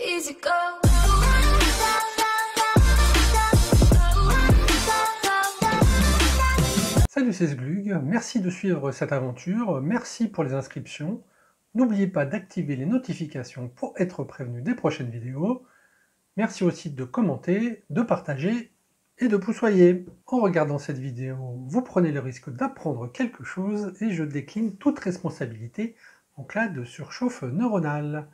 Easy go. Salut, c'est Sglug, merci de suivre cette aventure, merci pour les inscriptions. N'oubliez pas d'activer les notifications pour être prévenu des prochaines vidéos. Merci aussi de commenter, de partager et de poussoyer. En regardant cette vidéo, vous prenez le risque d'apprendre quelque chose et je décline toute responsabilité en cas de surchauffe neuronale.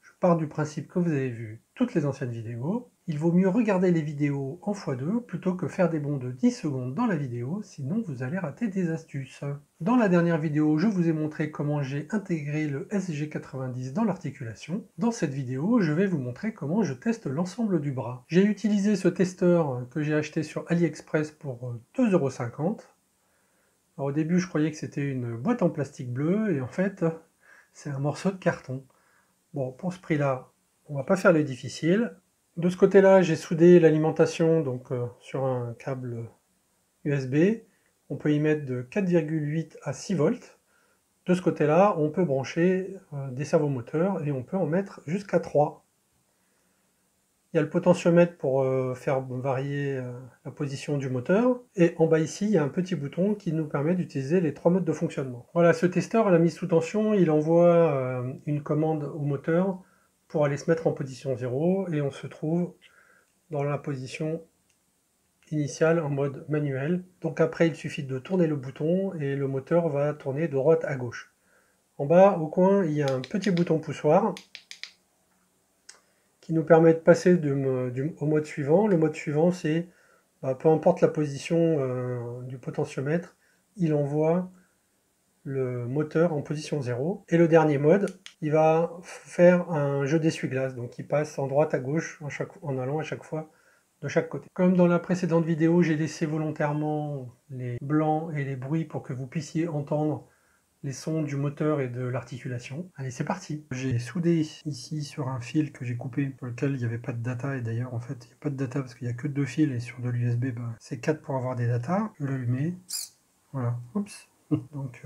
Je pars du principe que vous avez vu toutes les anciennes vidéos. Il vaut mieux regarder les vidéos en x2 plutôt que faire des bonds de 10 secondes dans la vidéo, sinon vous allez rater des astuces. Dans la dernière vidéo, je vous ai montré comment j'ai intégré le SG90 dans l'articulation. Dans cette vidéo, je vais vous montrer comment je teste l'ensemble du bras. J'ai utilisé ce testeur que j'ai acheté sur AliExpress pour 2,50 €. Au début, je croyais que c'était une boîte en plastique bleu, et en fait, c'est un morceau de carton. Bon, pour ce prix-là, on va pas faire les difficiles. De ce côté-là, j'ai soudé l'alimentation donc sur un câble USB. On peut y mettre de 4,8 à 6 volts. De ce côté-là, on peut brancher des servomoteurs et on peut en mettre jusqu'à 3. Il y a le potentiomètre pour faire varier la position du moteur. Et en bas ici, il y a un petit bouton qui nous permet d'utiliser les 3 modes de fonctionnement. Voilà, ce testeur à la mise sous tension, il envoie une commande au moteur pour aller se mettre en position 0 et on se trouve dans la position initiale en mode manuel. Donc après, il suffit de tourner le bouton et le moteur va tourner de droite à gauche. En bas, au coin, il y a un petit bouton poussoir qui nous permet de passer au mode suivant. Le mode suivant, c'est, peu importe la position du potentiomètre, il envoie le moteur en position 0. Et le dernier mode, il va faire un jeu d'essuie-glace, donc il passe en droite à gauche en allant à chaque fois de chaque côté. Comme dans la précédente vidéo, j'ai laissé volontairement les blancs et les bruits pour que vous puissiez entendre les sons du moteur et de l'articulation. Allez, c'est parti. J'ai soudé ici sur un fil que j'ai coupé, sur lequel il n'y avait pas de data, et d'ailleurs en fait il n'y a pas de data parce qu'il n'y a que 2 fils, et sur de l'USB c'est 4 pour avoir des datas. Je vais l'allumer, voilà, oups. Donc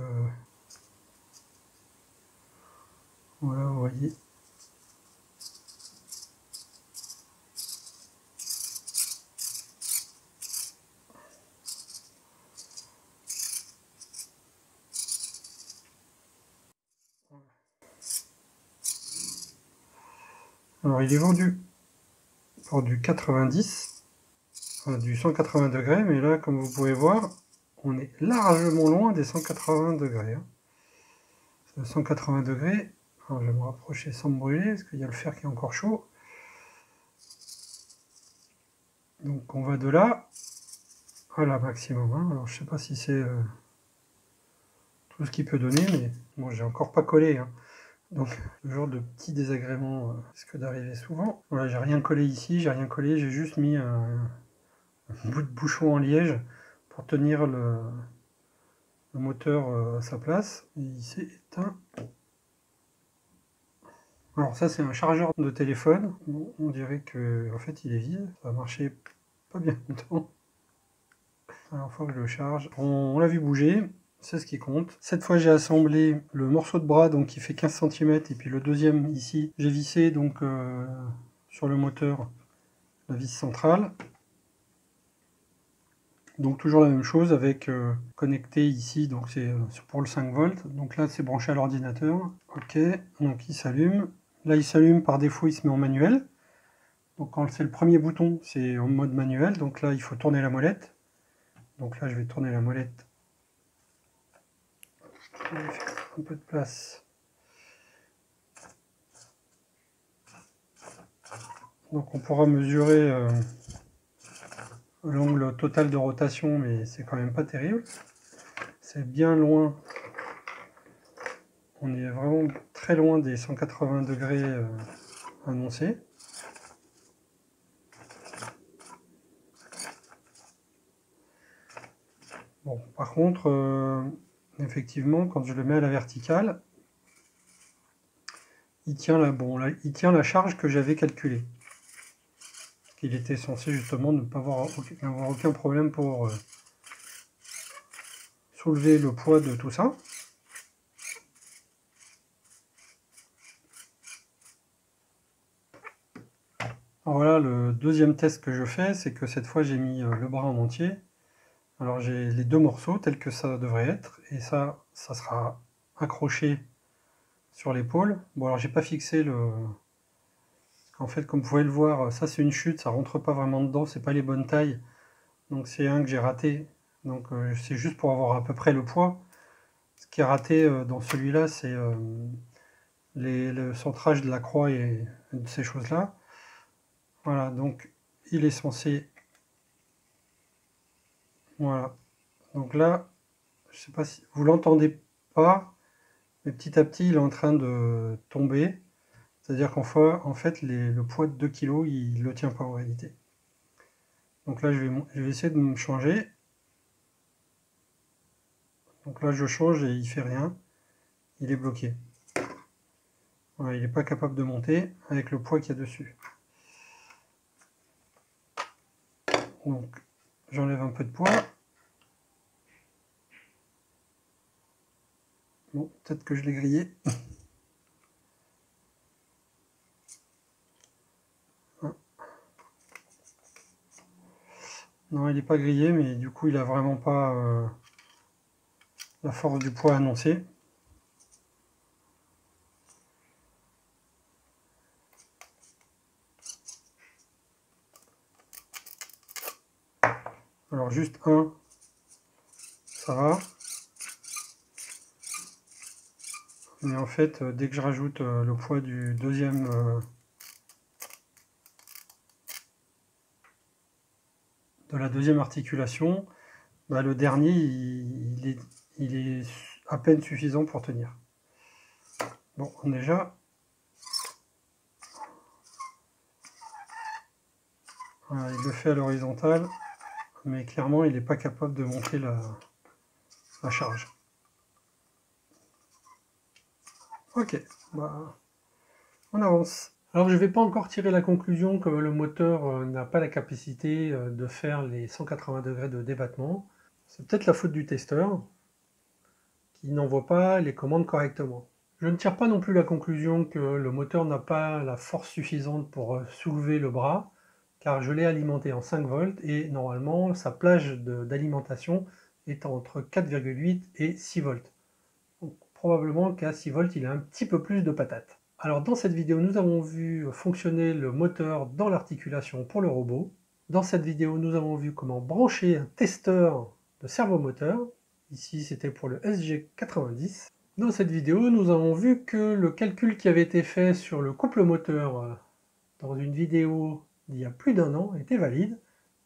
voilà, vous voyez. Alors il est vendu pour du 90, enfin, du 180 degrés, mais là comme vous pouvez voir, on est largement loin des 180 degrés. Hein. 180 degrés, alors je vais me rapprocher sans me brûler, parce qu'il y a le fer qui est encore chaud. Donc on va de là à là maximum. Hein. Alors je sais pas si c'est tout ce qu'il peut donner, mais bon, j'ai encore pas collé. Hein. Donc ce genre de petits désagréments risque d'arriver souvent. Voilà, j'ai rien collé ici, j'ai rien collé, j'ai juste mis un bout de bouchon en liège pour tenir le moteur à sa place. Et il s'est éteint. Alors ça c'est un chargeur de téléphone. Bon, on dirait que en fait il est vide, ça va marcher pas bien longtemps. Alors il faut que je le charge. On l'a vu bouger, c'est ce qui compte. Cette fois j'ai assemblé le morceau de bras donc qui fait 15 cm et puis le deuxième ici, j'ai vissé donc sur le moteur la vis centrale. Donc toujours la même chose avec connecté ici, donc c'est pour le 5 volts. Donc là c'est branché à l'ordinateur. Ok, donc il s'allume. Là il s'allume, par défaut il se met en manuel. Donc quand c'est le premier bouton, c'est en mode manuel. Donc là il faut tourner la molette. Donc là je vais tourner la molette. Je vais faire un peu de place. Donc on pourra mesurer l'angle total de rotation, mais c'est quand même pas terrible. C'est bien loin. On est vraiment très loin des 180 degrés annoncés. Bon, par contre, effectivement, quand je le mets à la verticale, il tient la charge que j'avais calculée. Il était censé justement ne pas avoir aucun problème pour soulever le poids de tout ça. Alors voilà, le deuxième test que je fais, c'est que cette fois j'ai mis le bras en entier. Alors j'ai les deux morceaux tels que ça devrait être, et ça sera accroché sur l'épaule. Bon alors j'ai pas fixé le... En fait, comme vous pouvez le voir, ça c'est une chute, ça rentre pas vraiment dedans, c'est pas les bonnes tailles. Donc c'est un que j'ai raté. Donc c'est juste pour avoir à peu près le poids. Ce qui est raté dans celui-là, c'est le centrage de la croix et de ces choses-là. Voilà, donc il est censé... Voilà. Donc là, je sais pas si vous l'entendez pas, mais petit à petit, il est en train de tomber. C'est-à-dire qu'en fait, le poids de 2 kg, il ne le tient pas en réalité. Donc là, je vais essayer de me changer. Donc là, je change et il fait rien. Il est bloqué. Voilà, il n'est pas capable de monter avec le poids qu'il y a dessus. Donc, j'enlève un peu de poids. Bon, peut-être que je l'ai grillé. Non, il n'est pas grillé, mais du coup, il n'a vraiment pas la force du poids annoncé. Alors, juste un, ça va. Mais en fait, dès que je rajoute le poids du deuxième... de la deuxième articulation, bah, le dernier, il est à peine suffisant pour tenir. Bon, déjà, voilà, il le fait à l'horizontale, mais clairement, il n'est pas capable de monter la charge. Ok, bah, on avance. Alors je ne vais pas encore tirer la conclusion que le moteur n'a pas la capacité de faire les 180 degrés de débattement. C'est peut-être la faute du testeur qui n'envoie pas les commandes correctement. Je ne tire pas non plus la conclusion que le moteur n'a pas la force suffisante pour soulever le bras, car je l'ai alimenté en 5 volts et normalement sa plage d'alimentation est entre 4,8 et 6 volts. Donc, probablement qu'à 6 volts il a un petit peu plus de patate. Alors dans cette vidéo nous avons vu fonctionner le moteur dans l'articulation pour le robot. Dans cette vidéo nous avons vu comment brancher un testeur de servomoteur. Ici c'était pour le SG90. Dans cette vidéo nous avons vu que le calcul qui avait été fait sur le couple moteur dans une vidéo d'il y a plus d'un an était valide.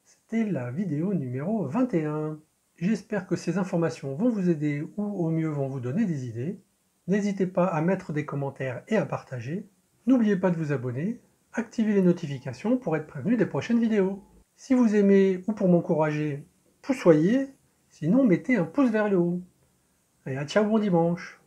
C'était la vidéo numéro 21. J'espère que ces informations vont vous aider ou au mieux vont vous donner des idées. N'hésitez pas à mettre des commentaires et à partager. N'oubliez pas de vous abonner, activer les notifications pour être prévenu des prochaines vidéos. Si vous aimez ou pour m'encourager, poussoyez, sinon mettez un pouce vers le haut. Et à ciao, bon dimanche!